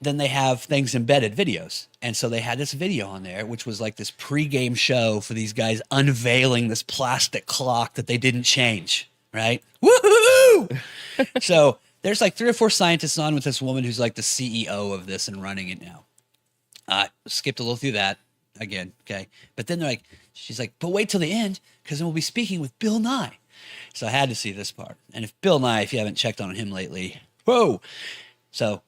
then they have things embedded videos. And so they had this video on there, which was like this pregame show for these guys unveiling this plastic clock that they didn't change. Right? Woohoo! So there's like 3 or 4 scientists on with this woman who's like the CEO of this and running it now. Skipped a little through that again. Okay. But then she's like, but wait till the end, because then we'll be speaking with Bill Nye. So I had to see this part. And if Bill Nye, if you haven't checked on him lately, whoa. So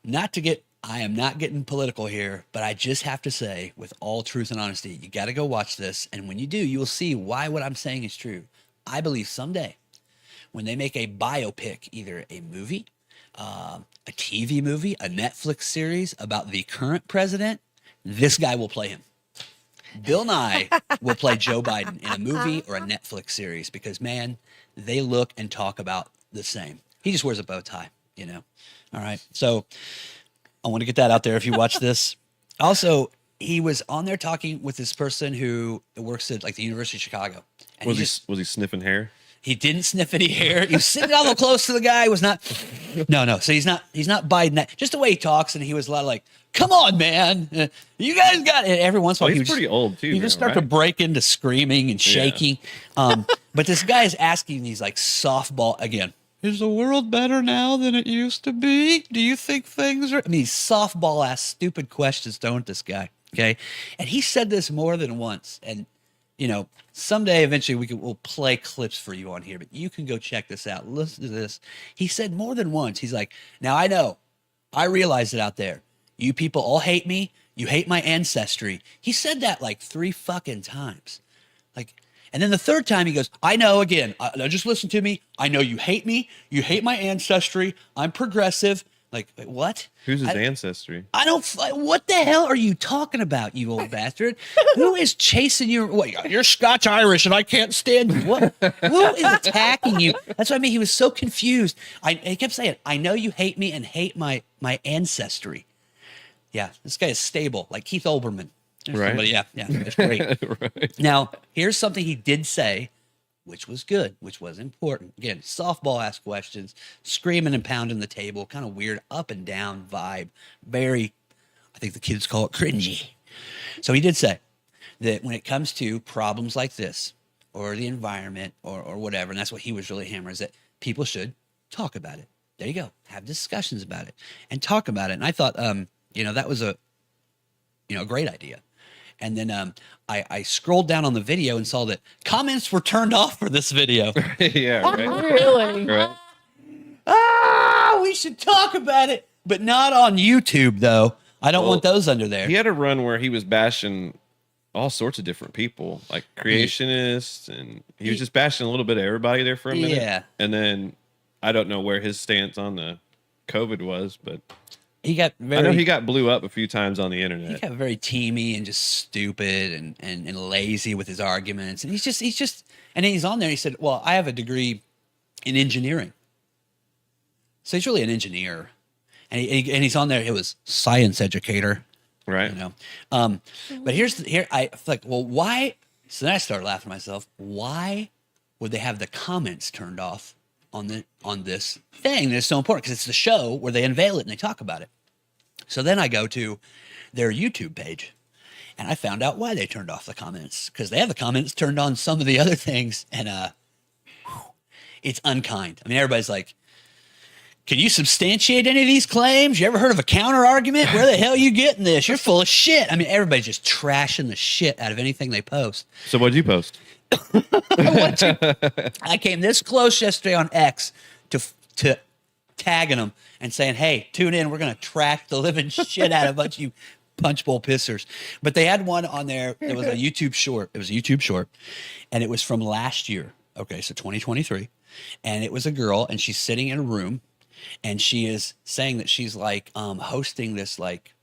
I am not getting political here, but I just have to say, with all truth and honesty, you got to go watch this. And when you do, you will see why what I'm saying is true. I believe someday when they make a biopic, either a movie, a TV movie, a Netflix series about the current president, this guy will play him. Bill Nye will play Joe Biden in a movie or a Netflix series because, man, they look and talk about the same. He just wears a bow tie, you know. All right. So I want to get that out there if you watch this. Also, he was on there talking with this person who works at like the University of Chicago. And was he sniffing hair? He didn't sniff any hair. He was sitting all close to the guy. He was not. No. So he's not Biden. That just the way he talks, and he was a lot like, "Come on, man, you guys got it." Every once in a while, he's pretty old too. He just start to break into screaming and shaking. Yeah. But this guy is asking these like softball again. Is the world better now than it used to be? Do you think things are? I mean, softball ass stupid questions, don't this guy? Okay, and he said this more than once, and. You know, someday eventually we'll play clips for you on here, but you can go check this out. Listen to this. He said more than once. He's like, now I realize it out there. You people all hate me. You hate my ancestry. He said that like 3 fucking times. Like, and then the 3rd time he goes, I know again, now just listen to me. I know you hate me. You hate my ancestry. I'm progressive. Like, wait, what? Who's his ancestry? I don't. What the hell are you talking about, you old bastard? Who is chasing you? What? You're Scotch Irish, and I can't stand you. What? Who is attacking you? That's what I mean. He was so confused. He kept saying, "I know you hate me and hate my ancestry." Yeah, this guy is stable, like Keith Olbermann. Right. Somebody, yeah, it's great. Right. Now, here's something he did say, which was good, which was important. Again, softball ass questions, screaming and pounding the table, kind of weird up and down vibe. Very, I think the kids call it cringy. So he did say that when it comes to problems like this or the environment or whatever, and that's what he was really hammering, is that people should talk about it. There you go. Have discussions about it and talk about it. And I thought, that was a great idea. And then I scrolled down on the video and saw that comments were turned off for this video. Yeah, right. Really? Right. We should talk about it, but not on YouTube, though. I don't want those under there. He had a run where he was bashing all sorts of different people, like creationists, and he was just bashing a little bit of everybody there for a minute. Yeah. And then I don't know where his stance on the COVID was, but I know he got blew up a few times on the internet. He got very teamy and just stupid and lazy with his arguments. And and then he's on there. He said, well, I have a degree in engineering. So he's really an engineer. And he's on there. It was science educator. Right. But I feel like, well, why? So then I started laughing to myself. Why would they have the comments turned off on this thing that's so important? Because it's the show where they unveil it and they talk about it. So then I go to their YouTube page and I found out why they turned off the comments, because they have the comments turned on some of the other things, and it's unkind. I mean, everybody's like, can you substantiate any of these claims? You ever heard of a counter argument? Where the hell are you getting this? You're full of shit. I mean, everybody's just trashing the shit out of anything they post. So what'd you post? I came this close yesterday on X to tagging them and saying, hey, tune in. We're going to trash the living shit out of a bunch of you punch bowl pissers. But they had one on there. It was a YouTube short. And it was from last year. Okay, so 2023. And it was a girl, and she's sitting in a room, and she is saying that she's like hosting this like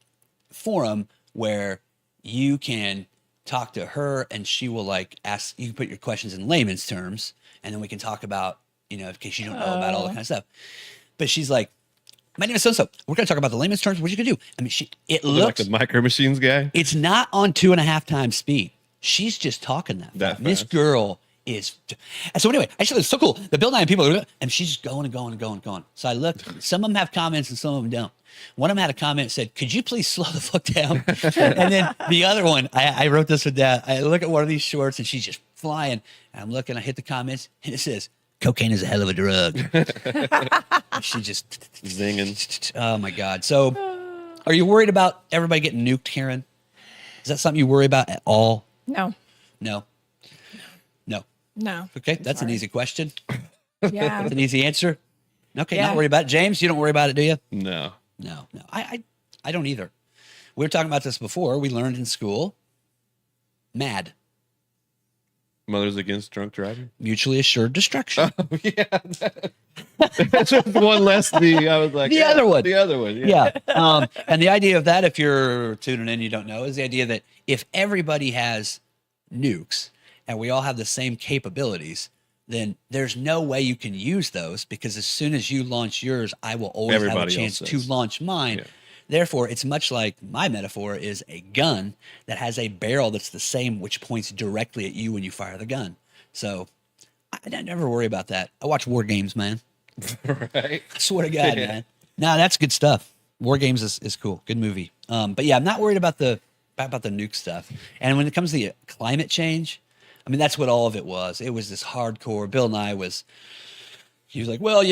forum where you can talk to her, and she will like ask, you can put your questions in layman's terms, and then we can talk about, in case you don't know about all that kind of stuff. But she's like, my name is so-and-so. We're going to talk about the layman's terms. What are you going to do? I mean, it looks like the Micro Machines guy. It's not on 2.5 times speed. She's just talking that fast. This girl is. And so anyway, actually, it's so cool. The Bill Nye people are, and she's just going and going and going and going. So I looked. Some of them have comments and some of them don't. One of them had a comment that said, "Could you please slow the fuck down?" And then the other one, I wrote this with Dad. I look at one of these shorts and she's just flying. And I'm looking. I hit the comments and it says, "Cocaine is a hell of a drug." She just Zinging. Oh my God. So, are you worried about everybody getting nuked, Karen? Is that something you worry about at all? No. No. No. No. Okay, that's an easy question. Yeah. That's an easy answer. Okay, Yeah. not worried about it. James, you don't worry about it, do you? No. No. I don't either. We were talking about this before. We learned in school. MAD, Mothers Against Drunk Driving. mutually assured destruction. Oh, yeah. That's just one less the, I was like, The other one. The other one. Yeah. Yeah. And the idea of that, if you're tuning in, you don't know, is the idea that if everybody has nukes and we all have the same capabilities, then there's no way you can use those because as soon as you launch yours, I will always Everybody have a chance else to does. launch mine. Yeah. Therefore, it's much like my metaphor is a gun that has a barrel that's the same, which points directly at you when you fire the gun. So I never worry about that. I watch war games, man. Right. I swear to God, Yeah. man. No, that's good stuff. War Games is cool. Good movie. But yeah, I'm not worried about the nuke stuff. And when it comes to the climate change, I mean, that's what all of it was. It was this hardcore. Bill Nye he was like, well,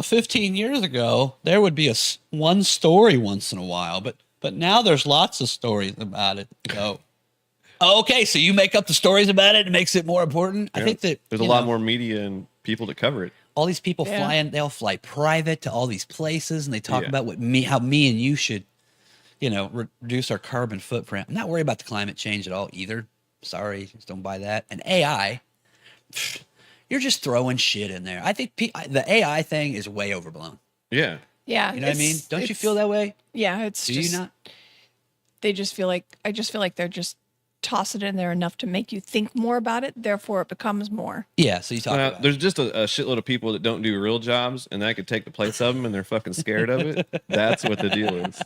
15 years ago, there would be one story once in a while, but now there's lots of stories about it. So, okay, so you make up the stories about it and it makes it more important. I Yeah. think that There's a lot more media and people to cover it. all these people Yeah. flying, they'll fly private to all these places and they talk Yeah. about how me and you should, reduce our carbon footprint. I'm not worried about the climate change at all either. Sorry, just don't buy that. And AI, you're just throwing shit in there. I think the AI thing is way overblown. Yeah. Yeah. You know what I mean? Don't you feel that way? Yeah. It's Do just, you not? I just feel like they're just toss it in there enough to make you think more about it. Therefore, it becomes more. Yeah. So you talk about There's just a shitload of people that don't do real jobs, and that could take the place of them, and they're fucking scared of it. That's what the deal is.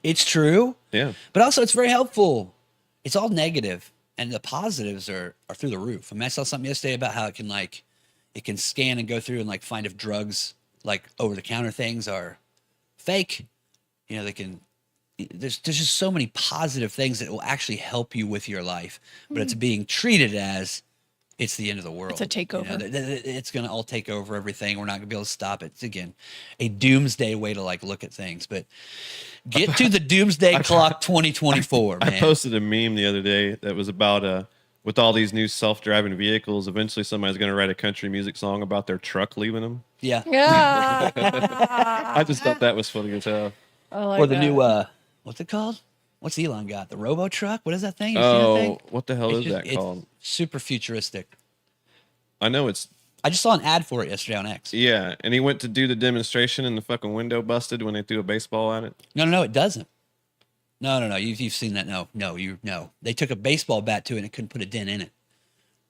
it's true, Yeah. but also it's very helpful. It's all negative, and the positives are through the roof. I mean, I saw something yesterday about how it can scan and go through and find if drugs over the counter things are fake. They can. There's just so many positive things that will actually help you with your life, but it's being treated as it's the end of the world. It's a takeover. It's going to all take over everything. We're not going to be able to stop it. It's again a doomsday way to look at things. But get to the doomsday clock 2024, man. I posted a meme the other day that was about with all these new self-driving vehicles, eventually somebody's going to write a country music song about their truck leaving them. Yeah. Yeah. I just thought that was funny as hell. I like Or the that. new what's it called? What's Elon got? The Robo Truck? What is that thing? You seen that thing? Oh, what the hell It's is just- that it's called? super futuristic. I know it's, I just saw an ad for it yesterday on X. yeah. And he went to do the demonstration and the fucking window busted when they threw a baseball at it. No, it doesn't. No. You've seen that? No. They took a baseball bat to it and it couldn't put a dent in it.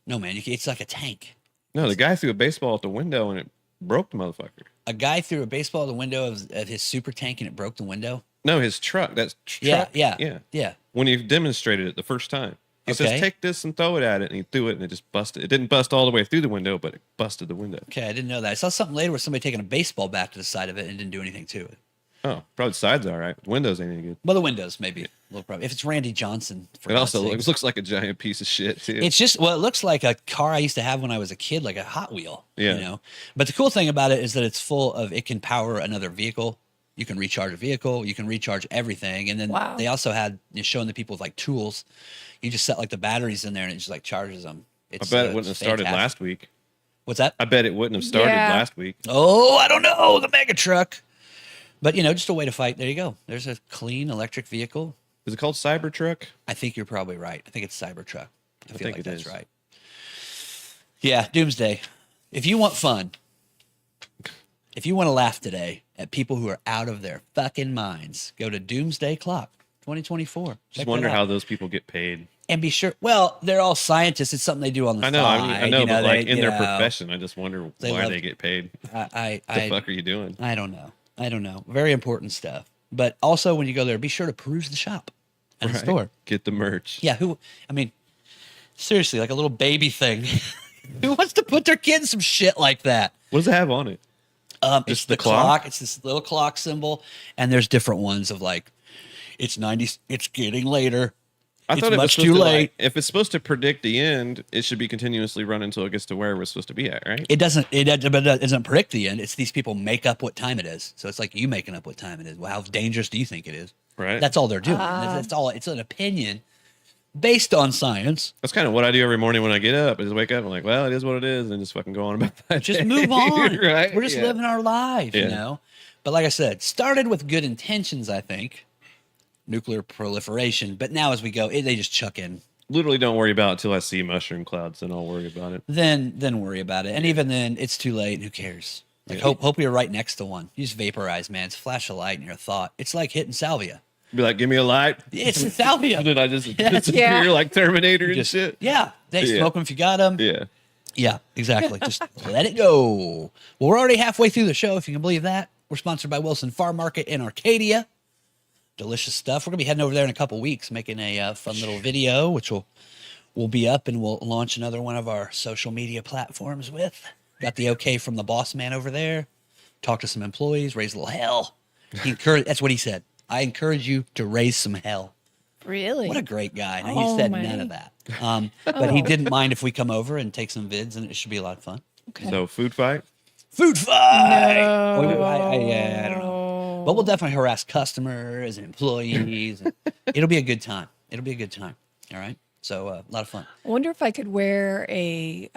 No, man, it's like a tank. No, the guy threw a baseball at the window and it broke the motherfucker. A guy threw a baseball at the window of his super tank and it broke the window. No, his truck. That's Yeah, truck. yeah. When he demonstrated it the first time, he Okay. says, "Take this and throw it at it," and he threw it and it just busted. It didn't bust all the way through the window, but it busted the window. Okay, I didn't know that. I saw something later where somebody taking a baseball bat to the side of it and didn't do anything to it. Oh, probably the side's all right. Windows ain't any good. Well, the windows maybe a little problem. If it's Randy Johnson, for It God's also sakes. looks like a giant piece of shit too. It's just it looks like a car I used to have when I was a kid, like a Hot Wheel. Yeah. But the cool thing about it is that it's full of it can power another vehicle. You can recharge a vehicle. You can recharge everything. And then Wow. they also had showing the people with tools. You just set the batteries in there and it just charges them. I It's, bet it wouldn't have started fantastic. last week. What's that? I bet it wouldn't have started Yeah. last week. Oh, I don't know. The mega truck. But just a way to fight. There you go. There's a clean electric vehicle. Is it called Cybertruck? I think you're probably right. I think it's Cybertruck. I feel think like it that's is. right. Yeah, Doomsday. If you want fun, if you want to laugh today at people who are out of their fucking minds, go to Doomsday Clock 2024. Just wonder how those people get paid. And be sure. Well, they're all scientists. It's something they do on the I know, side. I know, but they- in their know, profession, I just wonder They why love- they get paid. I The fuck are you doing? I don't know. Very important stuff. But also, when you go there, be sure to peruse the shop and the Right. store. Get the merch. Yeah, Seriously, like a little baby thing. Who wants to put their kid in some shit like that? What does it have on it? It's the the clock. clock? It's this little clock symbol, and there's different ones of like, it's 90. It's getting later. I It's thought it was much supposed too to, late. like, if it's supposed to predict the end, it should be continuously run until it gets to where we're supposed to be at, right? It doesn't. But it doesn't predict the end. It's these people make up what time it is. So it's like you making up what time it is. Well, how dangerous do you think it is? Right. That's all they're doing. That's all. It's an opinion based on science. That's kind of what I do every morning when I get up. I just wake up and I'm like, well, it is what it is, and just fucking go on about that. Just move on. Right? We're just Yeah. living our life, you Yeah. know. But like I said, started with good intentions. I think nuclear proliferation. But now as we go, they just chuck in. Literally don't worry about it until I see mushroom clouds, and I'll worry about it. Then worry about it. And even then, it's too late. Who cares? Like hope you're right next to one. You just vaporize, man. It's a flash of light in your thought. It's like hitting salvia. Be like, give me a light. It's salvia. And then I just Yeah. disappear Yeah. like Terminator and Just, shit. yeah. They Yeah. smoke them if you got them. Yeah. Yeah, exactly. Just let it go. Well, we're already halfway through the show, if you can believe that. We're sponsored by Wilson Farm Market in Arcadia. Delicious stuff. We're going to be heading over there in a couple weeks, making a fun little video, which will be up, and we'll launch another one of our social media platforms with. Got the okay from the boss man over there. Talk to some employees, raise a little hell. That's what he said. I encourage you to raise some hell. Really? What a great guy. Now, Oh, he said my. none of that. But he didn't mind if we come over and take some vids, and it should be a lot of fun. Okay. So food fight. Food fight. No. I don't know. But we'll definitely harass customers and employees. And it'll be a good time. It'll be a good time. All right. So a lot of fun. I wonder if I could wear a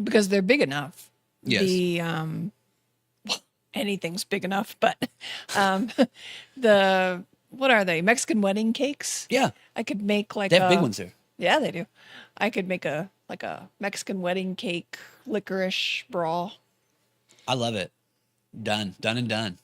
because they're big enough. Yes. The anything's big enough, but the what are they? Mexican wedding cakes? Yeah. I could make like They have a, big ones there. Yeah, they do. I could make a Mexican wedding cake licorice bra. I love it. Done and done.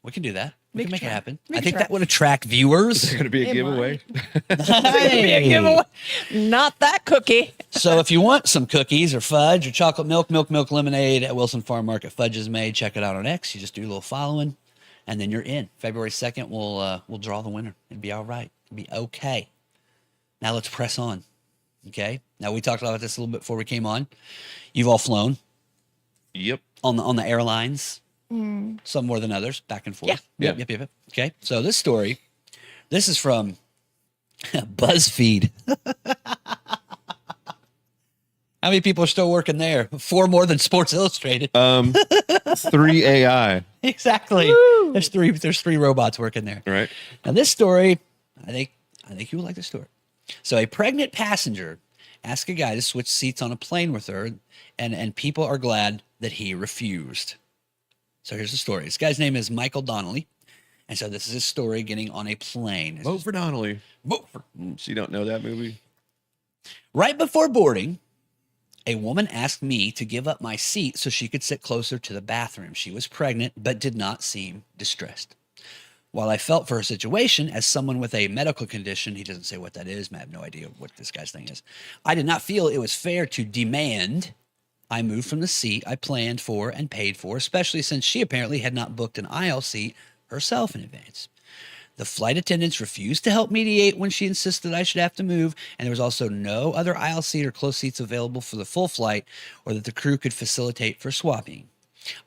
We can do that. We Make can a make it try. happen. Make I a think try. that would attract viewers. It's going to be a It giveaway. Hey. Not that cookie. So if you want some cookies or fudge or chocolate milk lemonade at Wilson Farm Market, Fudge is made. Check it out on X. You just do a little following, and then you're in. February 2nd, we'll draw the winner. It'd be all right. It'd be okay. Now let's press on. Okay. Now we talked about this a little bit before we came on. You've all flown Yep. on the airlines, some more than others, back and forth. Yeah. Yep. Okay. So this story, this is from BuzzFeed. How many people are still working there? 4 more than Sports Illustrated. 3 AI. Exactly. There's three robots working there. Right. Now this story, I think you will like this story. So a pregnant passenger asked a guy to switch seats on a plane with her, and people are glad that he refused. So here's the story. This guy's name is Michael Donnelly. And so this is his story getting on a plane. Vote for Donnelly. Vote for- She don't know that movie. Right before boarding, a woman asked me to give up my seat so she could sit closer to the bathroom. She was pregnant, but did not seem distressed. While I felt for her situation as someone with a medical condition, he doesn't say what that is. I have no idea what this guy's thing is. I did not feel it was fair to demand I move from the seat I planned for and paid for, especially since she apparently had not booked an aisle seat herself in advance. The flight attendants refused to help mediate when she insisted I should have to move, and there was also no other aisle seat or close seats available for the full flight or that the crew could facilitate for swapping.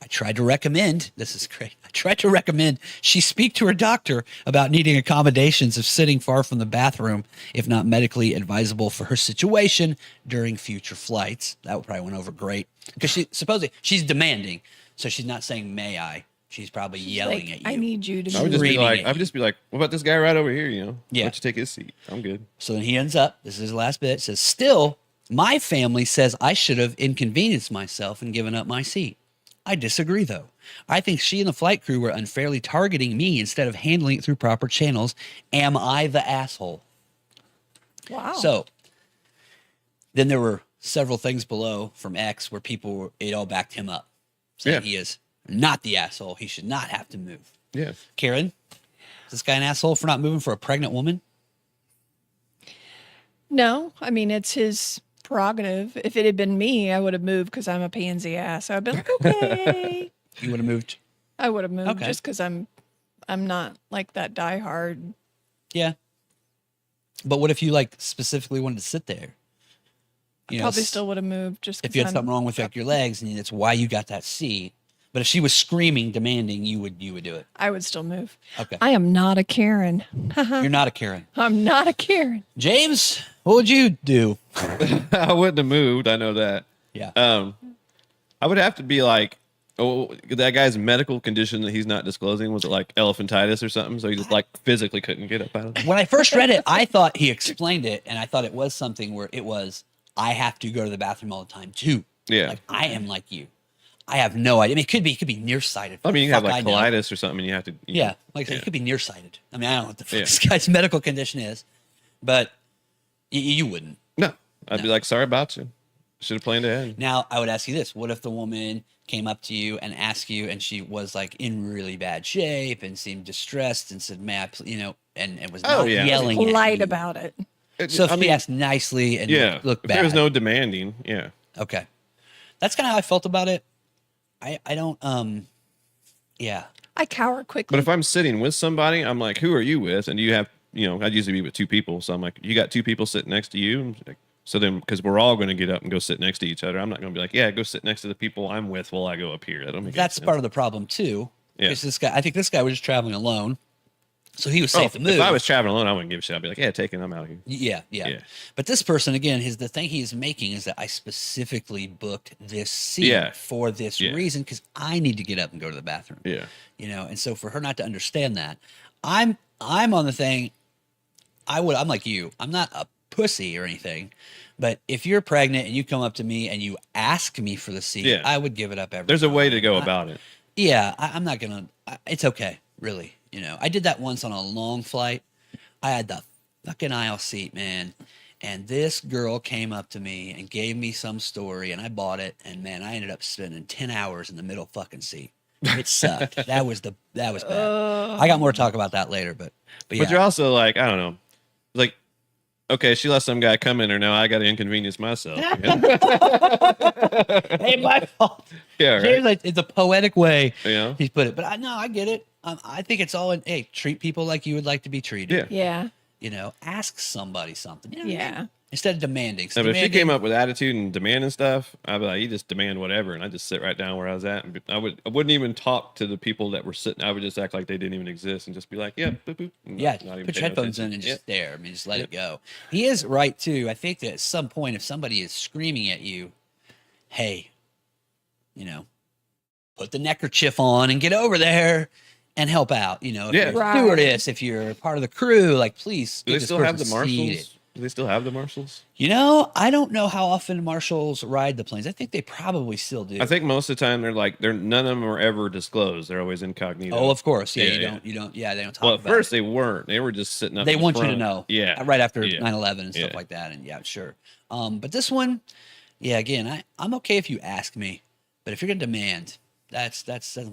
I tried to recommend, this is great, she speak to her doctor about needing accommodations of sitting far from the bathroom if not medically advisable for her situation during future flights. That probably went over great because she's demanding, so she's not saying may I. She's probably yelling Like, at you. I need you to I would move. just be Screaming like, at I would you. just be like, what about this guy right over here? You know, Yeah. Why don't you take his seat? I'm good. So then he ends up, this is his last bit, it says, still, my family says I should have inconvenienced myself and given up my seat. I disagree, though. I think she and the flight crew were unfairly targeting me instead of handling it through proper channels. Am I the asshole? Wow. So then there were several things below from X where it all backed him up. Saying Yeah. he is not the asshole. He should not have to move. Yeah. Karen, is this guy an asshole for not moving for a pregnant woman? No, I mean, it's his prerogative. If it had been me, I would have moved because I'm a pansy ass. I'd be like, okay. You would have moved? I would have moved Okay. just because I'm not like that diehard. Yeah. But what if you like specifically wanted to sit there? You know, Probably still would have moved just if you had something wrong with like your legs, and that's why you got that seat. But if she was screaming, demanding, you would do it. I would still move. Okay. I am not a Karen. You're not a Karen. I'm not a Karen. James, what would you do? I wouldn't have moved. I know that. Yeah. I would have to be like, oh, that guy's medical condition that he's not disclosing, was it like elephantitis or something? So he just like physically couldn't get up out of it. When I first read it, I thought he explained it, and I thought it was something where it was, I have to go to the bathroom all the time too. Yeah. Like I am like you. I have no idea. I mean, it could be nearsighted. I mean, you have like Fuck, I know. colitis or something, and you have to. Yeah, like I said, it could be nearsighted. I mean, I don't know what the fuck Yeah. this guy's medical condition is, but you wouldn't. No, I'd be like, sorry about you. Should have planned ahead. Now, I would ask you this: what if the woman came up to you and asked you, and she was like in really bad shape and seemed distressed and said, "May I and was not yelling, Polite at you. about it. So if he asked nicely and Yeah, looked if bad, there was no demanding, yeah. okay, that's kind of how I felt about it. I don't yeah. I cower quickly. But if I'm sitting with somebody, I'm like, who are you with? And do you have, I'd usually be with two people. So I'm like, you got two people sitting next to you? So then, because we're all going to get up and go sit next to each other, I'm not going to be like, yeah, go sit next to the people I'm with while I go up here. That don't make any That's sense. part of the problem too. Yeah. Is this guy? I think this guy was just traveling alone, so he was safe to move. If I was traveling alone, I wouldn't give a shit. I'd be like, yeah, take it. I'm out of here. Yeah. Yeah. But this person, again, the thing he's making is that I specifically booked this seat Yeah. for this reason because I need to get up and go to the bathroom. Yeah. And so for her not to understand that, I'm on the thing. I'm like you. I'm not a pussy or anything, but if you're pregnant and you come up to me and you ask me for the seat, Yeah. I would give it up every There's a time. way to go about it. Yeah, I'm not gonna. It's okay, really. I did that once on a long flight. I had the fucking aisle seat, man, and this girl came up to me and gave me some story, and I bought it, and man, I ended up spending 10 hours in the middle fucking seat. It sucked. that was bad. I got more to talk about that later, but yeah. But you're also like, I don't know, like, okay, she let some guy come in her now. I got to inconvenience myself. Hey, my fault. Yeah, right. James, like, it's a poetic way Yeah. he's put it, but I get it. I think it's all in. Hey, treat people like you would like to be treated. Yeah. Yeah. Ask somebody something. You know what I Yeah. mean? Instead of demanding. No, but if she came up with attitude and demanding stuff, I'd be like, you just demand whatever, and I just sit right down where I was at, and I wouldn't even talk to the people that were sitting. I would just act like they didn't even exist and just be like, yeah, boop, boop, and Yeah, not even put pay your no headphones attention. in and just stare. I mean, just let it Yeah. go. He is right too. I think that at some point, if somebody is screaming at you, hey, put the neckerchief on and get over there and help out. If Yeah. you're a Right. stewardess, if you're part of the crew, like please. Do get they this still have the person marshals? seated. Do they still have the marshals? I don't know how often marshals ride the planes. I think they probably still do. I think most of the time none of them are ever disclosed. They're always incognito. Oh, of course. Yeah, Yeah, you don't. Yeah, they don't talk Well, at about first it. they weren't. They were just sitting up. They in the want you to front. know. Yeah. Right after Yeah. 9/11 and stuff Yeah. like that. And yeah, sure. But this one, yeah, again, I'm okay if you ask me, but if you're gonna demand, that's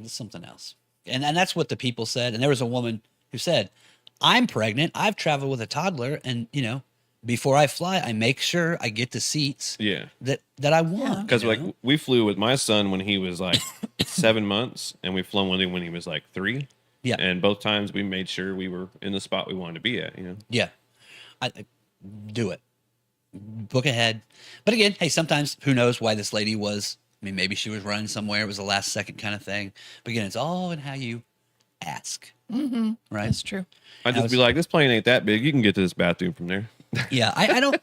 something else. And that's what the people said. And there was a woman who said, I'm pregnant. I've traveled with a toddler, and before I fly, I make sure I get the seats Yeah. that I want. Because like we flew with my son when he was like 7 months, and we flown with him when he was like 3. Yeah. And both times we made sure we were in the spot we wanted to be at. Yeah, I do it. Book ahead. But again, hey, sometimes who knows why this lady was. I mean, maybe she was running somewhere. It was a last second kind of thing. But again, it's all in how you ask. Mm-hmm. Right? That's true. I'd just be like, this plane ain't that big. You can get to this bathroom from there. Yeah, I don't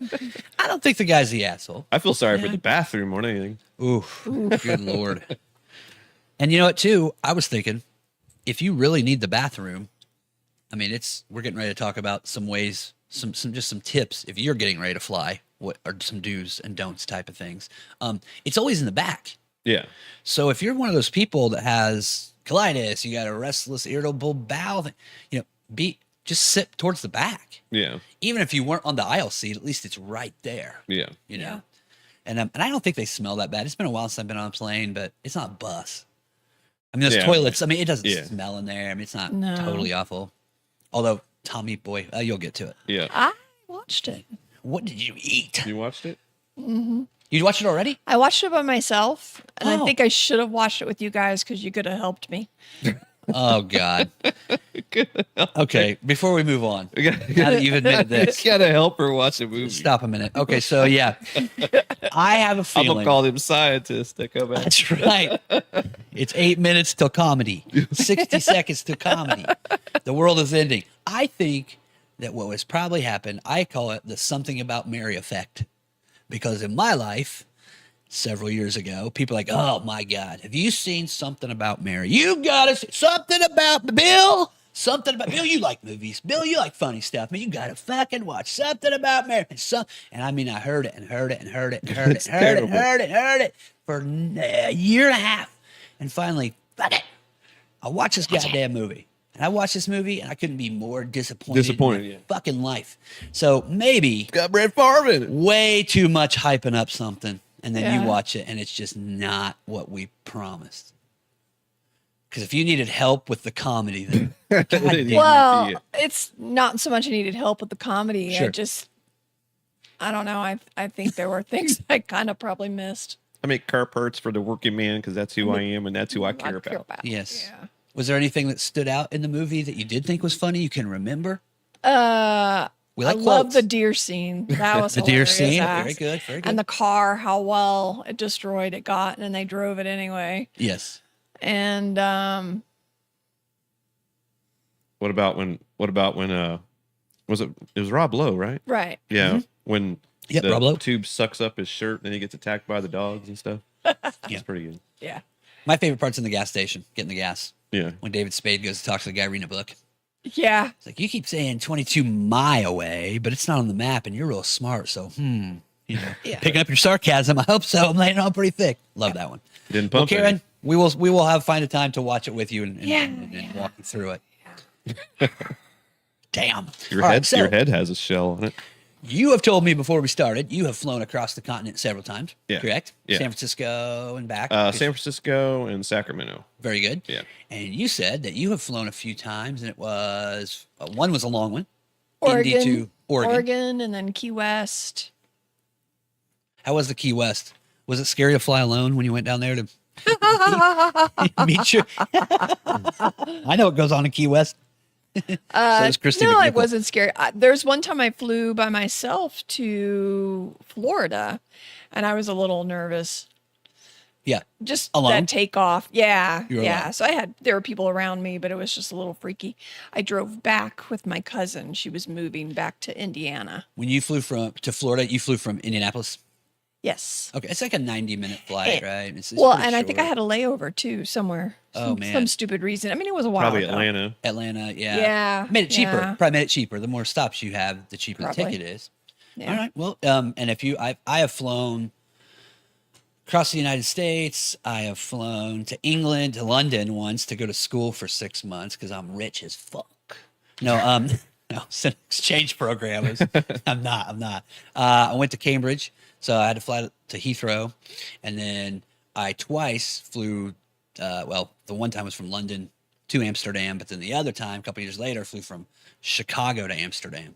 think the guy's the asshole. I feel sorry for the bathroom more than anything. Oof. Good Lord. And you know what, too? I was thinking, if you really need the bathroom, I mean, we're getting ready to talk about some ways, some tips if you're getting ready to fly, what are some do's and don'ts type of things. It's always in the back. Yeah. So if you're one of those people that has colitis, you got a restless, irritable bowel thing, just sit towards the back. Yeah. Even if you weren't on the aisle seat, at least it's right there. Yeah. You know. And I don't think they smell that bad. It's been a while since I've been on a plane, but it's not bus. I mean, those Yeah. toilets. I mean, it doesn't Yeah. smell in there. I mean, it's not No. totally awful. Although Tommy boy, you'll get to it. Yeah. I watched it. What did you eat? You watched it? You watched it already? I watched it by myself, and Oh. I think I should have watched it with you guys because you could have helped me. Oh God. Okay, before we move on, We got, now that you've admitted this, gotta help her watch a movie. stop a minute. Okay, so yeah, I have a I'm feeling. gonna call them scientists that come back. That's right. It's 8 minutes till comedy, 60 seconds to comedy. The world is ending. I think that what has probably happened, I call it the something about Mary effect. Because in my life, several years ago, people are like, oh my God, have you seen something about Mary? You got to see something about Bill. Something about Bill. You like movies. Bill, you like funny stuff. Man, you got to fucking watch something about Mary. And I mean, I heard it and heard it and heard it and heard it and heard it and heard it for a year and a half. And finally, fuck it. I watched this goddamn movie. And I watched this movie and I couldn't be more disappointed in my fucking life. So maybe Got Brett Favre in it. way too much hyping up something. And then Yeah. you watch it and it's just not what we promised. Because if you needed help with the comedy, then God damn it. Well, it's not so much I needed help with the comedy. Sure. I don't know. I think there were things I kind of probably missed. I make car parts for the working man because that's who I am and that's who I care about. Yes. Yeah. Was there anything that stood out in the movie that you did think was funny? You can remember? We I like love quotes. the deer scene. That was The deer hilarious. scene. Very good. Very good. And the car, how well it destroyed it got, and they drove it anyway. Yes. And What about when was it was Rob Lowe, right? right. Yeah. When Yep, the Rob Lowe. tube sucks up his shirt and then he gets attacked by the dogs and stuff. That's pretty good. Yeah. My favorite part's in the gas station, getting the gas. Yeah. When David Spade goes to talk to the guy reading a book. Yeah. It's like, you keep saying 22 mi away, but it's not on the map and you're real smart. So, you know, picking up your sarcasm. I hope so. I'm laying it on pretty thick. Love that one. Didn't Well, pump Karen, any. we will find a time to watch it with you and walk you through it. Damn. Your All right, head so your head has a shell on it. you have told me before we started, you have flown across the continent several times. Yeah. Correct? Yeah. San Francisco and back. San Francisco and Sacramento. Very good. Yeah. And you said that you have flown a few times, and it was one was a long one. Oregon, Indy to Oregon. and then Key West. How was the Key West? Was it scary to fly alone when you went down there to meet you? I know what goes on in Key West. So does Christy No, it McNichol. wasn't scary. There's one time I flew by myself to Florida, and I was a little nervous. Yeah. Just Alone? that takeoff. Yeah. You were Yeah. alone. So there were people around me, but it was just a little freaky. I drove back with my cousin. She was moving back to Indiana. When you flew to Florida, you flew from Indianapolis? Yes. Okay. It's like a 90-minute flight, right? It's Well, pretty and I think I short. had a layover too somewhere. Oh, man. Some stupid reason. I mean, it was a while Probably ago. Atlanta. Atlanta, yeah. Yeah, Made it cheaper. yeah. Probably made it cheaper. The more stops you have, the cheaper the Probably. ticket is. Yeah. All right. Well, and if I have flown across the United States. I have flown to England, to London once to go to school for 6 months because I'm rich as fuck. No, no, it's an exchange program. I'm not. I went to Cambridge, so I had to fly to Heathrow, and then I twice flew. Well, the one time was from London to Amsterdam, but then the other time, a couple years later, flew from Chicago to Amsterdam.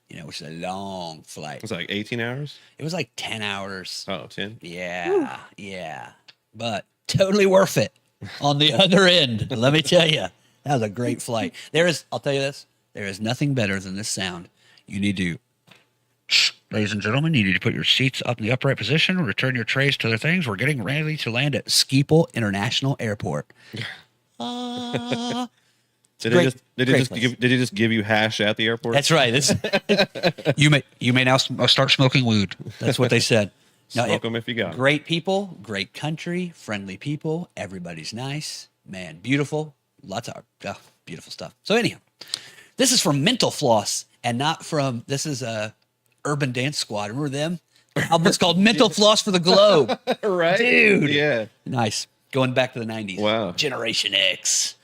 You know, which is a long flight. It's like 18 hours. It was like 10 hours. Oh, 10. Yeah, yeah. But totally worth it on the other end. Let me tell you, that was a great flight. I'll tell you this, there is nothing better than this sound. You need to, ladies and gentlemen, you need to put your seats up in the upright position, return your trays to their things. We're getting ready to land at Schiphol International Airport. Did great- they great just place. did he just give you hash at the airport? That's right. You may now start smoking weed. That's what they said. No, Smoke 'em if you got 'em. Great people, great country, friendly people. Everybody's nice, man. Beautiful, lots of beautiful stuff. So anyhow, this is from Mental Floss, and not from. This is a Urban Dance Squad. Remember them? The album's called Mental Floss for the Globe. Right, Dude. Yeah. Nice. Going back to the 90s. Wow. Generation X.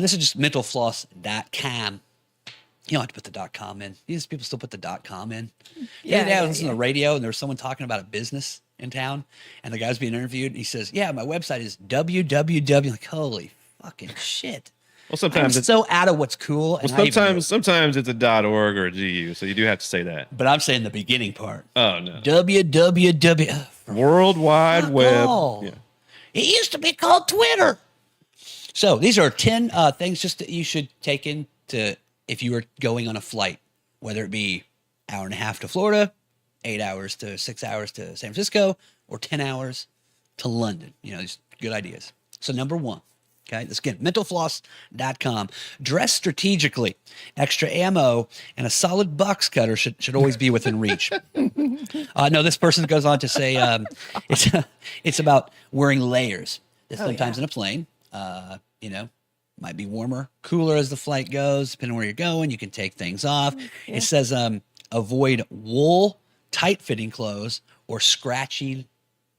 This is just mentalfloss.com. You don't have to put the .com in. These people still put the .com in. The other day I was listening to the radio and there was someone talking about a business in town and the guy was being interviewed and he says, yeah, my website is www. Like, holy fucking shit. Well, I'm sometimes it's, so out of what's cool. And I even know it. sometimes it's a .org or a .gu, so you do have to say that. But I'm saying the beginning part. Oh no. www. World Wide Fuck Web. all. Yeah. It used to be called Twitter. So these are 10 things just that you should take into if you are going on a flight, whether it be hour and a half to Florida, 8 hours to 6 hours to San Francisco, or 10 hours to London. These good ideas. So number one, okay, this again, mentalfloss.com. Dress strategically. Extra ammo and a solid box cutter should always be within reach. No, this person goes on to say it's about wearing layers. That sometimes in a plane, might be warmer, cooler as the flight goes, depending on where you're going. You can take things off. Yeah. It says avoid wool, tight-fitting clothes, or scratchy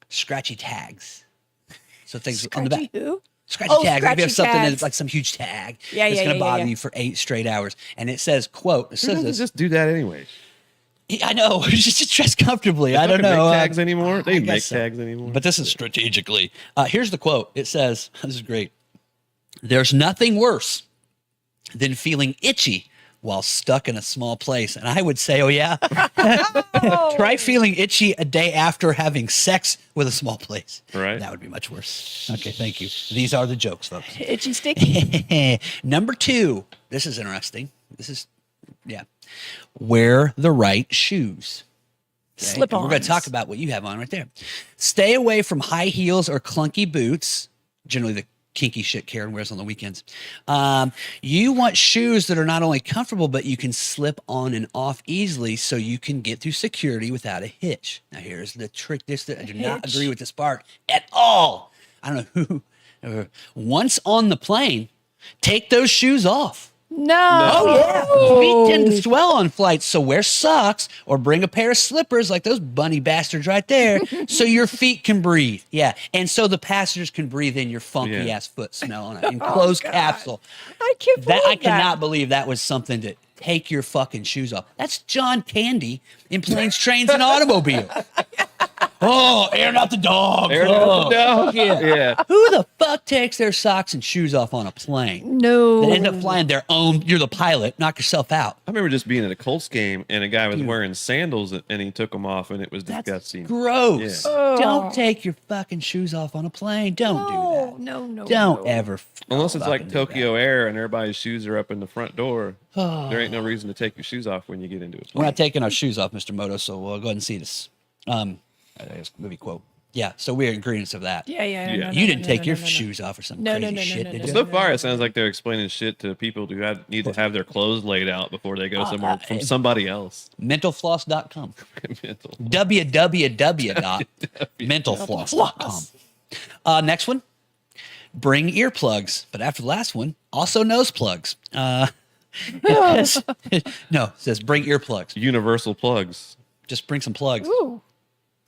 tags. So things on the back. Who? Scratchy tags. Maybe have something tags. that's like some huge tag that's going to bother you for 8 straight hours. And it says, quote, it says this. Just do that anyway. I know. Just dress comfortably. I don't know. Make tags anymore? They make so. tags anymore. But this is strategically. Here's the quote. It says, this is great. There's nothing worse than feeling itchy while stuck in a small place. And I would say, oh, yeah. Try feeling itchy a day after having sex with a small place. Right. That would be much worse. Okay, thank you. These are the jokes, folks. Itchy sticky. Number 2. This is interesting. Wear the right shoes. Okay? Slip-ons. We're going to talk about what you have on right there. Stay away from high heels or clunky boots, generally the kinky shit Karen wears on the weekends. You want shoes that are not only comfortable, but you can slip on and off easily so you can get through security without a hitch. Now, here's the trick. I do not agree with this part at all. I don't know who. Once on the plane, take those shoes off. No. Oh, yeah. Feet tend to swell on flights, so wear socks or bring a pair of slippers like those bunny bastards right there so your feet can breathe. Yeah, and so the passengers can breathe in your funky-ass foot smell on an enclosed capsule. I can't believe I cannot believe that was something to take your fucking shoes off. That's John Candy in Planes, Trains, and Automobiles. Oh, airing out the dogs. Airing out the dog. Yeah. Who the fuck takes their socks and shoes off on a plane? No. They end up flying their own. You're the pilot. Knock yourself out. I remember just being at a Colts game and a guy was wearing sandals and he took them off and it was disgusting. Gross. Yeah. Oh. Don't take your fucking shoes off on a plane. Don't do that. No. Don't ever. Unless it's like fucking do Tokyo Air and everybody's shoes are up in the front door. There ain't no reason to take your shoes off when you get into it. We're not taking our shoes off, Mr. Moto, so we'll go ahead and see this. Movie quote. Yeah, so we're in agreement of that. Yeah. No, You didn't take your shoes off or something crazy shit, did you? So far, it sounds like they're explaining shit to people who need to have their clothes laid out before they go somewhere from somebody else. Mentalfloss.com. Mental. www.mentalfloss.com. Next one. Bring earplugs, but after the last one, also nose plugs. It says bring earplugs. Universal plugs. Just bring some plugs. Ooh.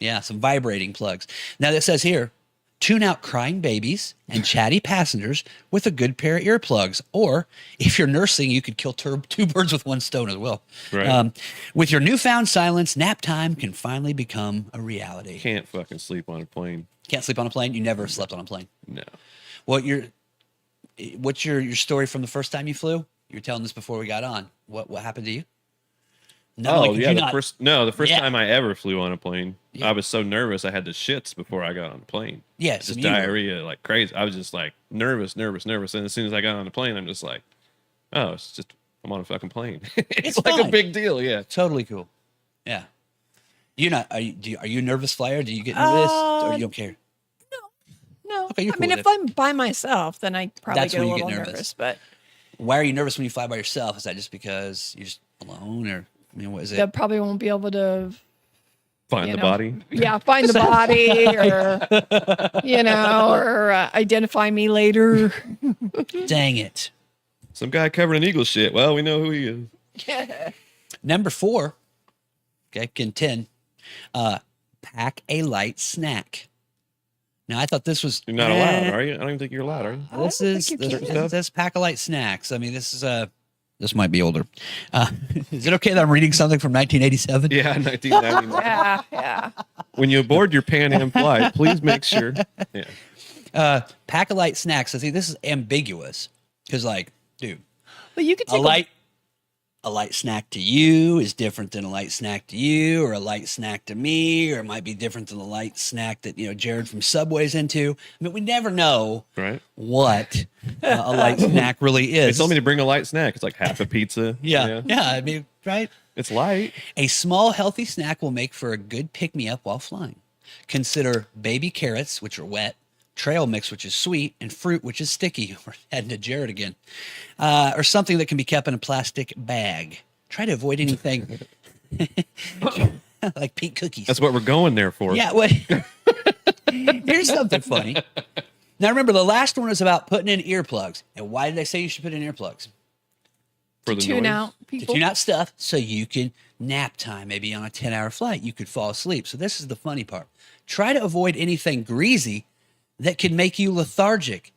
Yeah, some vibrating plugs. Now that says here, tune out crying babies and chatty passengers with a good pair of earplugs. Or if you're nursing, you could kill 2 birds with 1 stone as well. Right. With your newfound silence, nap time can finally become a reality. Can't fucking sleep on a plane. Can't sleep on a plane? You never slept on a plane? No. What's your story from the first time you flew? You were telling this before we got on. What happened to you? No, the first time I ever flew on a plane, I was so nervous I had the shits before I got on the plane. Yeah, just diarrhea like crazy. I was just like nervous, and as soon as I got on the plane, I'm just like, oh, it's just I'm on a fucking plane. it's like fine. a big deal. Yeah, totally cool. Yeah, are you a nervous flyer? Do you get nervous, or you don't care? No. Okay, you're cool if I'm by myself, then I probably That's get a when you little get nervous. nervous. But why are you nervous when you fly by yourself? Is that just because you're just alone, or what is it? they probably won't be able to find the body. Yeah, find the body, or identify me later. Dang it! Some guy covered in eagle shit. Well, we know who he is. Number 4. Okay, contend. Pack a light snack. Now, I thought this was... You're not allowed, are you? I don't even think you're allowed, are you? This pack a light snacks. I mean, this is this might be older. Is it okay that I'm reading something from 1987? Yeah, 1999. Yeah. When you board your Pan Am flight, please make sure. Yeah. Pack a light snacks. So see, this is ambiguous because, like, dude, But you could take a light snack to you is different than a light snack to you, or a light snack to me, or it might be different than the light snack that, Jared from Subway's into. I mean, we never know Right. what a light snack really They is. told me to bring a light snack. It's like half a pizza. Yeah. I mean, right? It's light. A small, healthy snack will make for a good pick-me-up while flying. Consider baby carrots, which are wet, trail mix, which is sweet, and fruit, which is sticky. We're heading to Jared again. Or something that can be kept in a plastic bag. Try to avoid anything like pink cookies. That's what we're going there for. Yeah, well, here's something funny. Now, remember, the last one was about putting in earplugs. And why did they say you should put in earplugs? For the Tune noise. out To people. tune out stuff so you can nap time. Maybe on a 10-hour flight, you could fall asleep. So this is the funny part. Try to avoid anything greasy that can make you lethargic.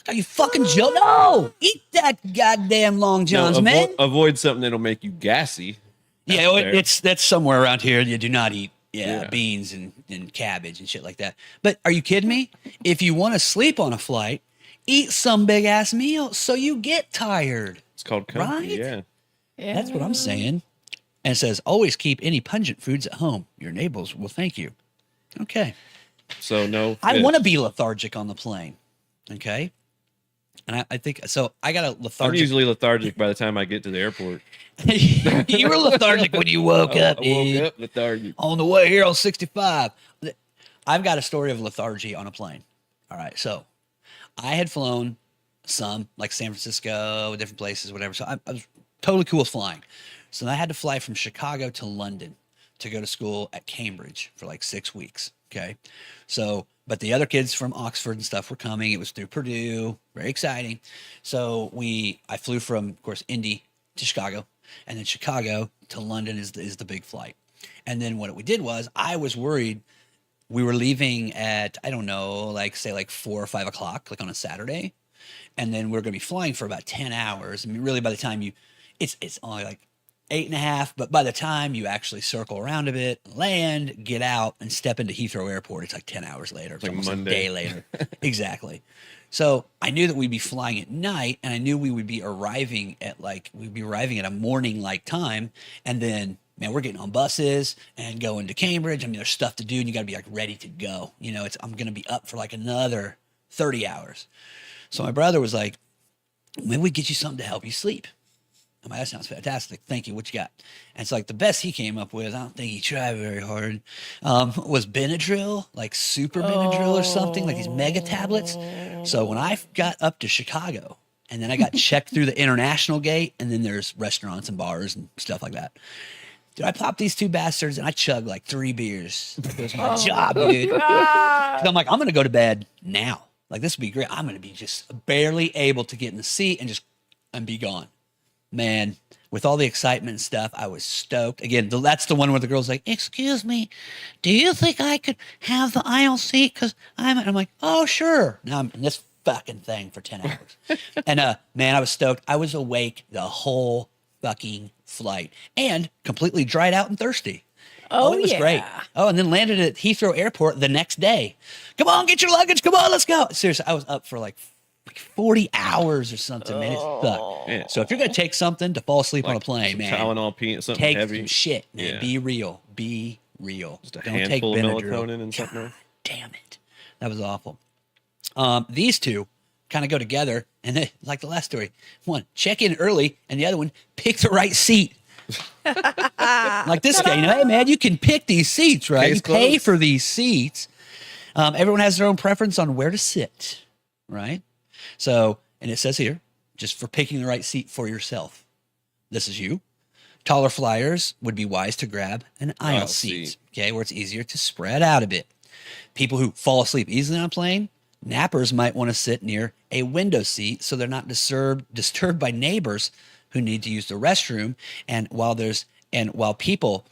Are you fucking joking? No! Eat that goddamn Long Johns, No, man. avoid something that'll make you gassy. Yeah, well, There. that's somewhere around here. You do not eat Yeah. beans and cabbage and shit like that. But are you kidding me? If you want to sleep on a flight, eat some big ass meal so you get tired. It's called comfy. Right? Yeah. Yeah. That's what I'm saying. And it says, always keep any pungent foods at home. Your neighbors will thank you. Okay. So no. I fish. want to be lethargic on the plane. Okay. And I think so. I got a I'm lethargic. usually lethargic by the time I get to the airport. You were lethargic when you woke up, I dude. woke up lethargic. On the way here on 65. I've got a story of lethargy on a plane. All right. So I had flown some, like San Francisco, different places, whatever. So I was totally cool with flying. So I had to fly from Chicago to London to go to school at Cambridge for like 6 weeks. Okay. So, but the other kids from Oxford and stuff were coming. It was through Purdue. Very exciting. So I flew from, of course, Indy to Chicago, and then Chicago to London is the big flight. And then what we did was I was worried we were leaving at, I don't know, like say like 4 or 5 o'clock, like on a Saturday. And then we're going to be flying for about 10 hours. I mean, really by the time it's only like 8.5, but by the time you actually circle around a bit, land, get out, and step into Heathrow Airport, it's like 10 hours later. It's like almost Monday. a day later. Exactly. So I knew that we'd be flying at night, and I knew we'd be arriving at a morning like time. And then, man, we're getting on buses and going to Cambridge. I mean, there's stuff to do, and you got to be like ready to go. I'm going to be up for like another 30 hours. So my brother was like, maybe we get you something to help you sleep. I'm like, that sounds fantastic. Thank you. What you got? And it's like the best he came up with, I don't think he tried very hard, was Benadryl, like super Benadryl or something, like these mega tablets. So when I got up to Chicago, and then I got checked through the international gate, and then there's restaurants and bars and stuff like that. Dude, I popped these two bastards, and I chugged like 3 beers. It was my job, dude. 'Cause I'm like, I'm going to go to bed now. Like, this would be great. I'm going to be just barely able to get in the seat and be gone. Man, with all the excitement and stuff, I was stoked. Again, that's the one where the girl's like, excuse me, do you think I could have the aisle seat? Because I'm like, oh, sure. Now I'm in this fucking thing for 10 hours. And man, I was stoked. I was awake the whole fucking flight and completely dried out and thirsty. Oh, it was yeah. great. Oh, and then landed at Heathrow Airport the next day. Come on, get your luggage. Come on, let's go. Seriously, I was up for like 40 hours or something, man. It sucked. Yeah. So if you're going to take something to fall asleep on a plane, Some man, Tylenol, peanut, something take heavy. some shit, man. Yeah. Be real. Be real. Just a Don't take handful of Benadryl. melatonin and something else. Damn it. That was awful. These two kind of go together, and they, like the last story, one, check in early, and the other one, pick the right seat. Like this guy, hey man, you can pick these seats, right? Case You pay closed. for these seats. Everyone has their own preference on where to sit, right? So, and it says here, just for picking the right seat for yourself. This is you. Taller flyers would be wise to grab an aisle Aisle seat, seat. okay, where it's easier to spread out a bit. People who fall asleep easily on a plane, nappers might want to sit near a window seat so they're not disturbed by neighbors who need to use the restroom. And while people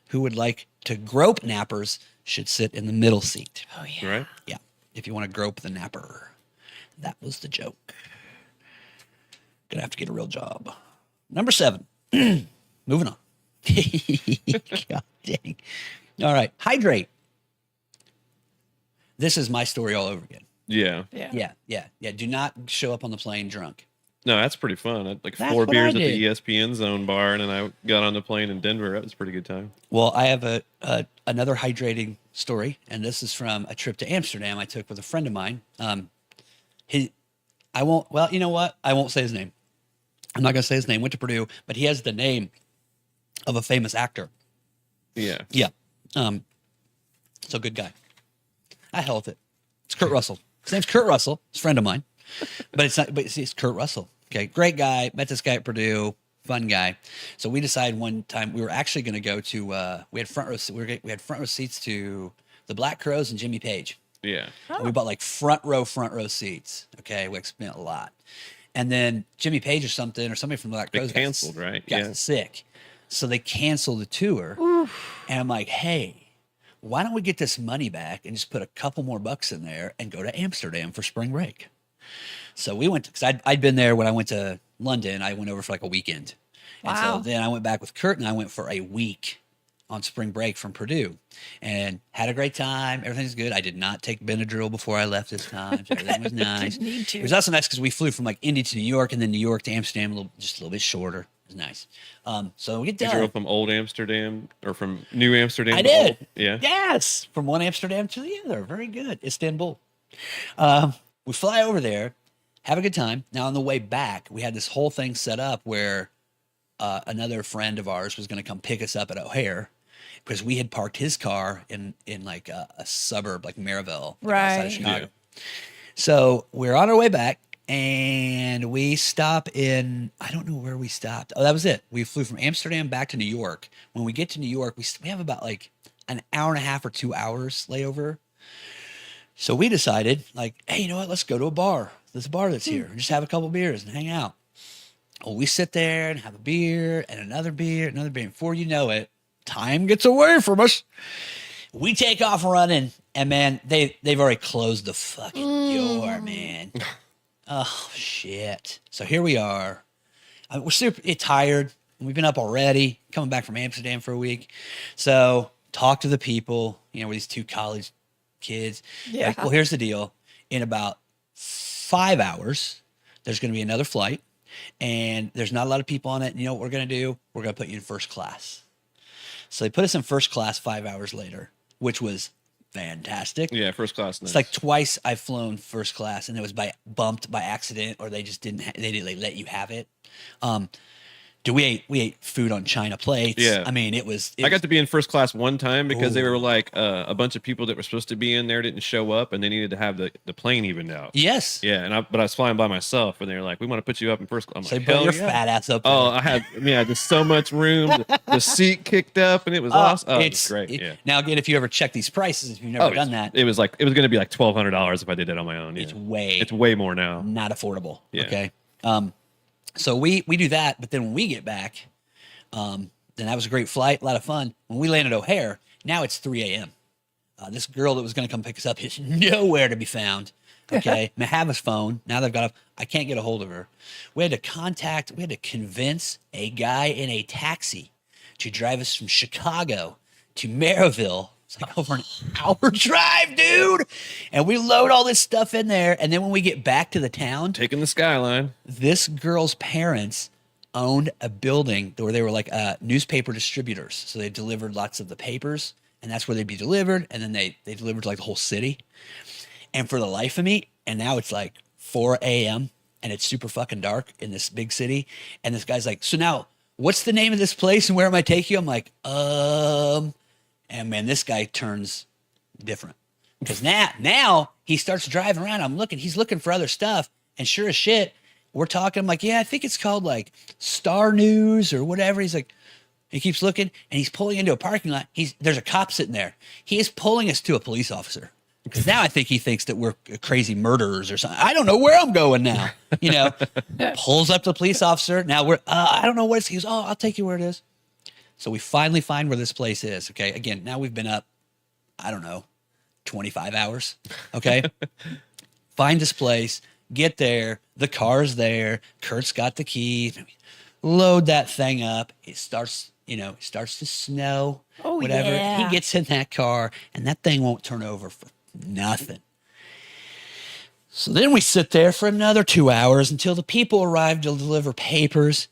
who would like to grope nappers should sit in the middle seat. Oh, yeah. Right? Yeah, if you want to grope the napper. That was the joke. Gonna have to get a real job. Number 7. Moving on. God dang. All right. Hydrate. This is my story all over again. Yeah. Yeah. Yeah. Do not show up on the plane drunk. No, that's pretty fun. I had like That's 4 what beers I at the did. ESPN Zone bar, and then I got on the plane in Denver. That was a pretty good time. Well, I have another hydrating story, and this is from a trip to Amsterdam I took with a friend of mine. He, I won't. Well, you know what? I won't say his name. I'm not gonna say his name. Went to Purdue, but he has the name of a famous actor. Yeah. Yeah. So good guy. I hell with it. It's Kurt Russell. His name's Kurt Russell. He's a friend of mine, but it's not. But see, it's Kurt Russell. Okay, great guy. Met this guy at Purdue. Fun guy. So we decided one time we were actually going to go to. We had front row. We had front row seats to the Black Crowes and Jimmy Page. Yeah. And we bought like front row seats. Okay, we spent a lot. And then Jimmy Page or somebody from Black They Crowes canceled, right? got Yeah. sick. So they canceled the tour. And I'm like, hey, why don't we get this money back and just put a couple more bucks in there and go to Amsterdam for spring break? So we went, because I'd been there when I went to London. I went over for like a weekend. And Wow. so then I went back with Kurt and I went for a week on spring break from Purdue and had a great time. Everything's good. I did not take Benadryl before I left this time. So everything was nice. Didn't need to. It was also nice because we flew from like Indy to New York and then New York to Amsterdam, just a little bit shorter. It was nice. So we get You done. drove from Old Amsterdam or from New Amsterdam? I to did. Old? Yeah. Yes. From one Amsterdam to the other. Very good. Istanbul. We fly over there, have a good time. Now on the way back, we had this whole thing set up where another friend of ours was going to come pick us up at O'Hare because we had parked his car in like a suburb like Maryville, like outside Right. of Chicago. So we're on our way back and we stop in, I don't know where we stopped. Oh, that was it. We flew from Amsterdam back to New York. When we get to New York, we have about like an hour and a half or 2 hours layover. So we decided, like, hey, you know what? Let's go to a bar. There's a bar that's here. And just have a couple beers and hang out. Well, we sit there and have a beer and another beer, another beer. Before you know it, time gets away from us. We take off running, and man, they've already closed the fucking door, man. Oh shit! So here we are. We're super tired. We've been up already, coming back from Amsterdam for a week. So talk to the people. You know, with these two college kids. Yeah. Like, well, here's the deal. In about 5 hours, there's going to be another flight, and there's not a lot of people on it. And you know what we're going to do? We're going to put you in first class. So they put us in first class 5 hours later, which was fantastic. Yeah, first class. Nice. It's like twice I've flown first class, and it was bumped by accident, or they just didn't let you have it. We ate food on China plates. Yeah. I mean, it was. I got to be in first class one time because they were like a bunch of people that were supposed to be in there didn't show up, and they needed to have the plane evened out. Yes. Yeah, but I was flying by myself, and they were like, "We want to put you up in first class." I'm So like, they put "Hell your yeah." fat ass up there. Oh, I had just so much room. The seat kicked up, and it was awesome. Oh, it's great. Yeah. Now again, if you ever check these prices, if you've never done that, It was going to be like $1,200 if I did that on my own. Yeah. It's It's way more now. not affordable. Yeah. Okay. So we do that, but then when we get back, then that was a great flight, a lot of fun. When we landed O'Hare, now it's 3 a.m. This girl that was going to come pick us up is nowhere to be found. Okay. I have his phone. Now they've got I can't get a hold of her. We had to convince a guy in a taxi to drive us from Chicago to Maryville. It's like over an hour drive, dude. And we load all this stuff in there. And then when we get back to the town, Taking the skyline. this girl's parents owned a building where they were like newspaper distributors. So they delivered lots of the papers, and that's where they'd be delivered. And then they delivered to like the whole city. And for the life of me, and now it's like 4 a.m. and it's super fucking dark in this big city. And this guy's like, so now what's the name of this place and where am I taking you? I'm like, and man, this guy turns different. Because now he starts driving around. He's looking for other stuff. And sure as shit, we're talking. I'm like, yeah, I think it's called like Star News or whatever. He's like, he keeps looking and he's pulling into a parking lot. There's a cop sitting there. He is pulling us to a police officer. Because now I think he thinks that we're crazy murderers or something. I don't know where I'm going now. You know, pulls up to the police officer. Now I don't know what it's. He goes, oh, I'll take you where it is. So we finally find where this place is. Okay. Again, now we've been up, I don't know, 25 hours. Okay. Find this place, get there. The car's there. Kurt's got the keys. Load that thing up. It starts to snow. Oh, whatever. yeah. He gets in that car and that thing won't turn over for nothing. So then we sit there for another 2 hours until the people arrive to deliver papers.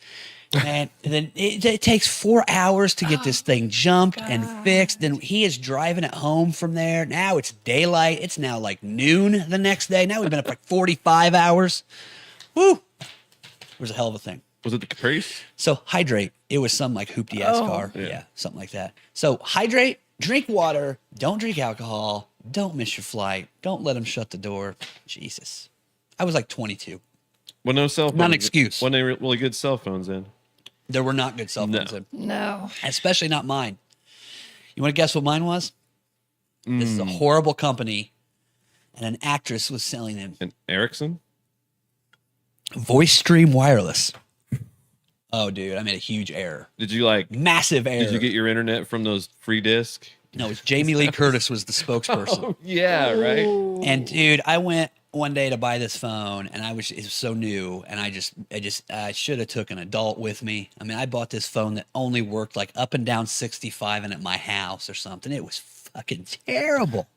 And then it takes 4 hours to get this thing jumped and fixed. Then he is driving it home from there. Now it's daylight. It's now like noon the next day. Now we've been up like 45 hours. Woo! It was a hell of a thing. Was it the Caprice? So hydrate. It was some like hoopty ass car. Yeah, something like that. So hydrate, drink water, don't drink alcohol, don't miss your flight, don't let them shut the door. Jesus. I was like 22. Well, no cell phones. Not an excuse. When they were really good cell phones in. There were not good cell phones then. No. Especially not mine. You want to guess what mine was? This is a horrible company, and an actress was selling them. An Ericsson? Voice Stream Wireless. Oh, dude, I made a huge error. Did you like... Massive error. Did you get your internet from those free discs? No, it was Jamie Lee Curtis was the spokesperson. Oh, yeah, right? And dude, I went one day to buy this phone, and it was so new, and I should have took an adult with me. I mean, I bought this phone that only worked like up and down 65 and at my house or something. It was fucking terrible.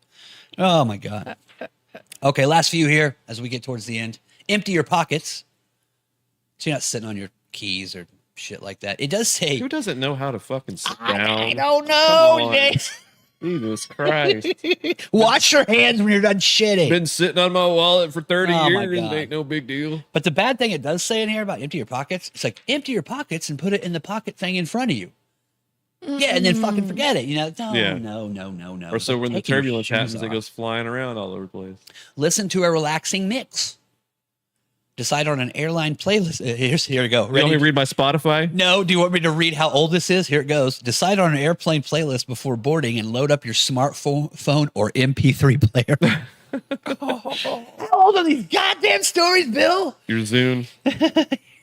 Oh my God. Okay, last few here as we get towards the end. Empty your pockets. So you're not sitting on your keys or shit like that. It does say... Who doesn't know how to fucking sit down? I don't know, Come on. James. Jesus Christ. Wash your hands when you're done shitting. Been sitting on my wallet for 30 Oh, my years. It God. ain't no big deal. But the bad thing it does say in here about empty your pockets, it's like empty your pockets and put it in the pocket thing in front of you. Yeah, and then fucking forget it. You know, no, Yeah. no. Or so But when the take your turbulence shoes happens, it off. goes flying around all over the place. Listen to a relaxing mix. Decide on an airline playlist. Here we go. You want me to read my Spotify? No, do you want me to read how old this is? Here it goes. Decide on an airplane playlist before boarding and load up your smartphone or MP3 player. How old are these goddamn stories, Bill? Your Zune.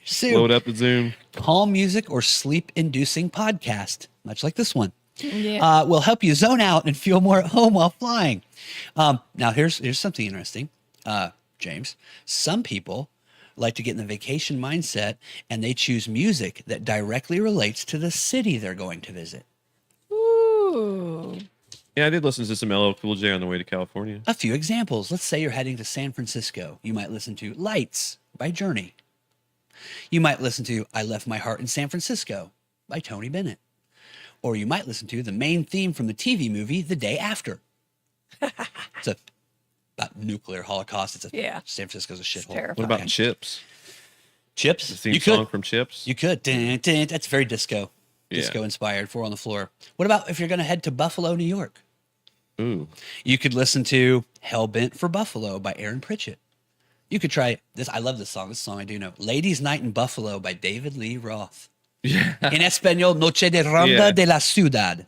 Sue. Load up the Zune. Calm music or sleep-inducing podcast, much like this one, Yeah. will help you zone out and feel more at home while flying. Now, here's something interesting, James. Some people like to get in the vacation mindset, and they choose music that directly relates to the city they're going to visit. Ooh. Yeah, I did listen to some LL Cool J on the way to California. A few examples. Let's say you're heading to San Francisco. You might listen to Lights by Journey. You might listen to I Left My Heart in San Francisco by Tony Bennett. Or you might listen to the main theme from the TV movie The Day After. It's about nuclear holocaust. Yeah. San Francisco's a shithole. terrifying. What about Okay. Chips? Chips? The theme You song could. from Chips? You could. Dun, dun. That's very disco. Yeah. Disco inspired. Four on the floor. What about if you're going to head to Buffalo, New York? Ooh. You could listen to Hellbent for Buffalo by Aaron Pritchett. You could try this. I love this song. This song I do know. Ladies' Night in Buffalo by David Lee Roth. Yeah. In Espanol, Noche de Ronda Yeah. de la Ciudad.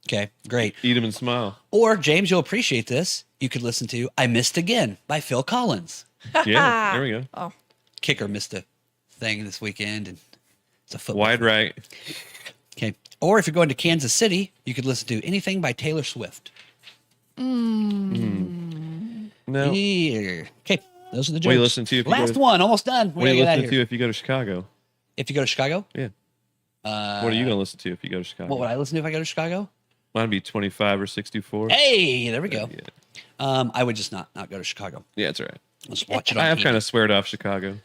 Okay, great. Eat 'em and smile. Or, James, you'll appreciate this. You could listen to I Missed Again by Phil Collins. Yeah, there we go. Oh, Kicker missed a thing this weekend, and it's a football. Wide right. Okay. Or if you're going to Kansas City, you could listen to anything by Taylor Swift. No. Yeah. Okay, those are the jokes. What do you listen to if you go Last to- one, almost done. What are you listening to Here. if you go to Chicago? If you go to Chicago, Yeah. What are you going to listen to if you go to Chicago? what would I listen to if I go to Chicago? Mine would be 25 or 64. Hey, there we go. Yeah, I would just not go to Chicago. yeah, that's all right. Let's watch it on I have TV. kind of sweared off Chicago.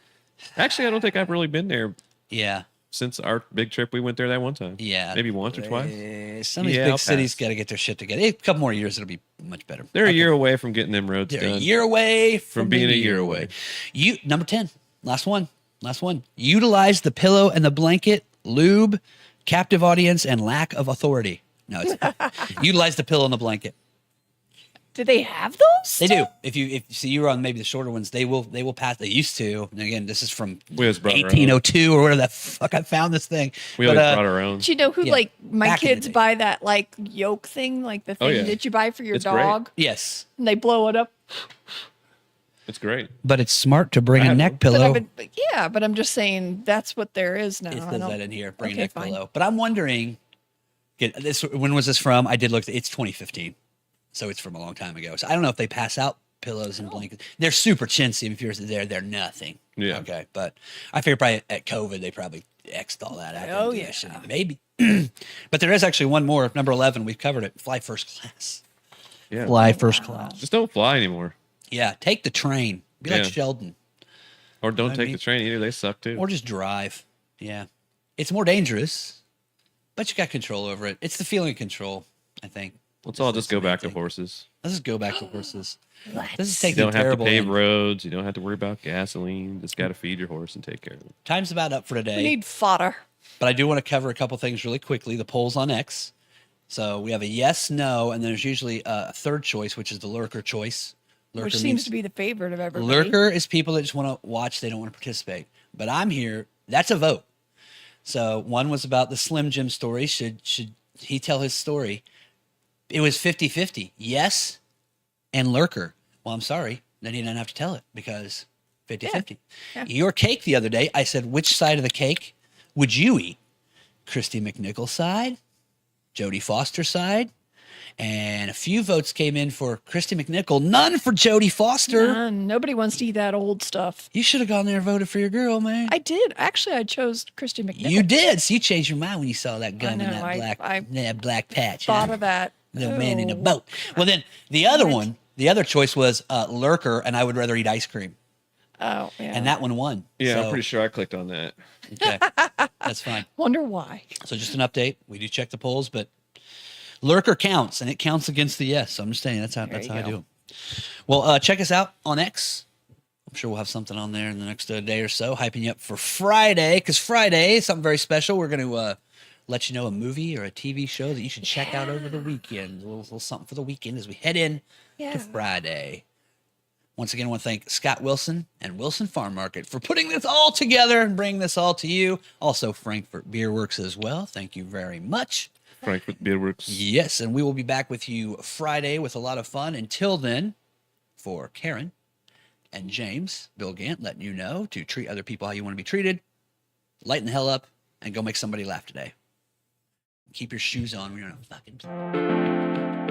Actually, I don't think I've really been there Yeah. since our big trip. We went there that one time. Yeah. Maybe once or twice. Some of these Yeah, big I'll cities pass. got to get their shit together. A couple more years, it'll be much better. They're a Okay. year away from getting them roads They're done. a year away from being a year away. You number 10. Last one. Utilize the pillow and the blanket, lube, captive audience, and lack of authority. No, it's utilize the pillow and the blanket. do they have those? They do. If you see you're on maybe the shorter ones, they will pass. They used to. And again, this is from We always brought our own. 1802 or whatever the fuck I found this thing. We But, always brought our own. Do you know who Yeah, like my back in the kids day. buy that like yoke thing, like the thing Oh, yeah. that you buy for your It's great. dog, yes, and they blow it up? It's great. but it's smart to bring I a have neck one. pillow. But I'm just saying that's what there is now. It I says don't- that in here. Bring Okay, a neck fine. pillow. But I'm wondering, when was this from? I did look. It's 2015, so it's from a long time ago. So I don't know if they pass out pillows and blankets. They're super chintzy. If you're there, they're nothing. Yeah. Okay, but I figure probably at COVID they probably X'd all that out. Oh, Didn't do that yeah. shit either. Maybe. But there is actually one more. Number 11. We've covered it. Fly first class. Yeah. Fly first class. Just don't fly anymore. Yeah, take the train. Be like Yeah. Sheldon. Or don't I take mean- the train either. They suck too. Or just drive. Yeah. It's more dangerous, but you got control over it. It's the feeling of control, I think. Let's all It's just the go main back to thing. horses. Let's just go back to horses. This is You taking don't have to terrible. pave end. roads. You don't have to worry about gasoline. Just got to feed your horse and take care of it. Time's about up for We today. need fodder. But I do want to cover a couple things really quickly. The polls on X. So we have a yes, no, and then there's usually a third choice, which is the lurker choice. Lurker Which seems means- to be the favorite of everybody. Lurker is people that just want to watch, they don't want to participate. But I'm here. That's a vote. So one was about the Slim Jim story. Should he tell his story? It was 50-50. Yes and Lurker. Well, I'm sorry. Then he doesn't have to tell it because 50-50. Yeah. Your cake the other day, I said, which side of the cake would you eat? Christy McNichol's side? Jodie Foster's side? And a few votes came in for Christy McNichol, none for Jodie Foster. Nobody wants to eat that old stuff. You should have gone there and voted for your girl, man. I did. Actually, I chose Christy McNichol. You did. So you changed your mind when you saw that gun in know, that black patch. Thought huh? of that. The man in a Oh. boat. Well, then the other one, the other choice was Lurker, and I would rather eat ice cream. Oh, yeah. And that one won. Yeah, So, I'm pretty sure I clicked on that. Okay, that's fine. Wonder why. So just an update. We do check the polls, but Lurker counts, and it counts against the yes. So I'm just saying that's how you I go. do it. Well, check us out on X. I'm sure we'll have something on there in the next day or so, hyping you up for Friday. Because Friday is something very special. We're going to let you know a movie or a TV show that you should check out over the weekend. A little something for the weekend as we head in Yeah. to Friday. Once again, I want to thank Scott Wilson and Wilson Farm Market for putting this all together and bringing this all to you. Also, Frankfurt Beer Works as well. Thank you very much. Frankfurt Beer Works. Yes, and we will be back with you Friday with a lot of fun. Until then, for Karen and James, Bill Gant letting you know to treat other people how you want to be treated, lighten the hell up, and go make somebody laugh today. Keep your shoes on when you're not fucking.